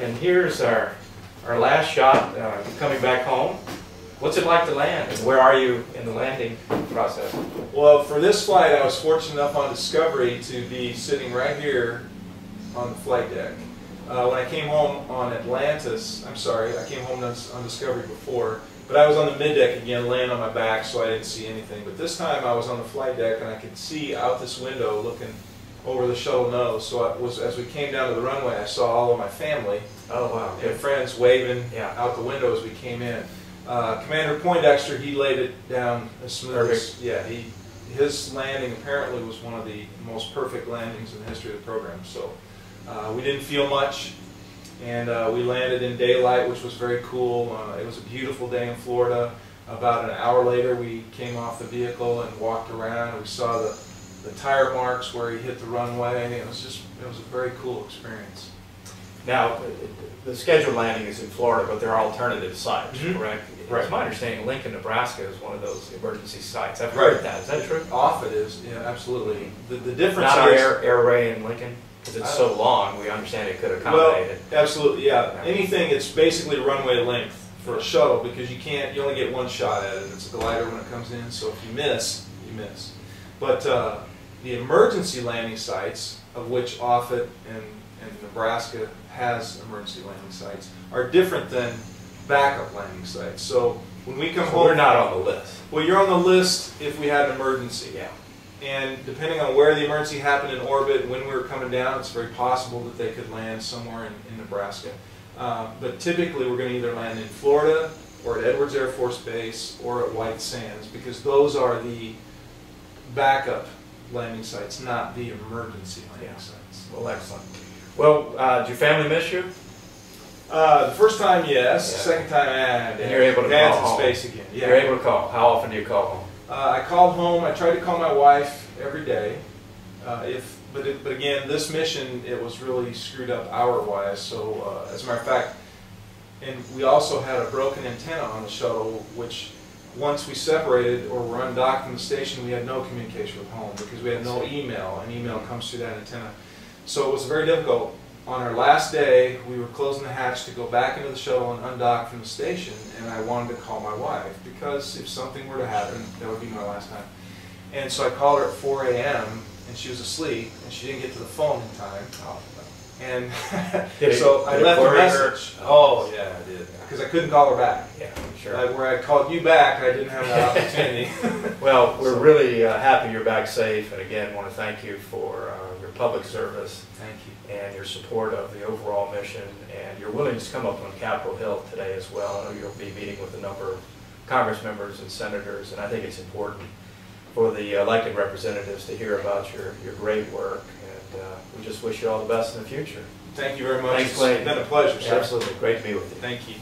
and here's our last shot coming back home. What's it like to land, and where are you in the landing process? Well, for this flight, I was fortunate enough on Discovery to be sitting right here on the flight deck. When I came home on Atlantis, I'm sorry, I came home on Discovery before, but I was on the mid-deck again, laying on my back, so I didn't see anything. But this time I was on the flight deck, and I could see out this window looking over the shuttle nose. So it was, as we came down to the runway, I saw all of my family and friends waving out the window as we came in. Commander Poindexter, he laid it down as smooth as, his landing apparently was one of the most perfect landings in the history of the program. So we didn't feel much, and we landed in daylight, which was very cool. It was a beautiful day in Florida. About an hour later, we came off the vehicle and walked around, and we saw the tire marks where he hit the runway. It was a very cool experience. Now, the scheduled landing is in Florida, but there are alternative sites, correct? Right. It's my understanding Lincoln, Nebraska is one of those emergency sites. I've heard that. Is that true? Off it is, yeah, absolutely. The difference not our is Air Ray in Lincoln, because it's so long. We understand it could accommodate it. Well, absolutely, yeah. Anything, it's basically runway length for a shuttle, because you only get one shot at it. It's a glider when it comes in, so if you miss, you miss. But the emergency landing sites, of which Offutt and Nebraska has emergency landing sites, are different than backup landing sites. So when we come home, we're not on the list. Well, you're on the list if we had an emergency. Yeah. And depending on where the emergency happened in orbit, when we were coming down, it's very possible that they could land somewhere in Nebraska. But typically we're going to either land in Florida or at Edwards Air Force Base or at White Sands, because those are the backup landing sites, not the emergency landing sites. Well, excellent. Well, did your family miss you? The first time, yes. The second time, and you're able to call home. Space again. Yeah. You're able to call. How often do you call home? I called home. I tried to call my wife every day. But again, this mission, it was really screwed up hour-wise. So as a matter of fact, and we also had a broken antenna on the shuttle, which once we separated or were undocked from the station, we had no communication with home because we had no email, and email comes through that antenna. So it was very difficult. On our last day, we were closing the hatch to go back into the shuttle and undock from the station, and I wanted to call my wife because if something were to happen, that would be my last time. And so I called her at 4 a.m. and she was asleep, and she didn't get to the phone in time. And so I left a message. Oh, yeah, I did. Because I couldn't call her back. Yeah, sure. Where I called you back, I didn't have that opportunity. Well, we're really happy you're back safe, and again, want to thank you for your public service. Thank you. And your support of the overall mission, and your willingness to come up on Capitol Hill today as well. I know you'll be meeting with a number of Congress members and senators, and I think it's important for the elected representatives to hear about your great work, and we just wish you all the best in the future. Thank you very much. Thanks, Clayton. It's been a pleasure, sir. Absolutely. Great to be with you. Thank you.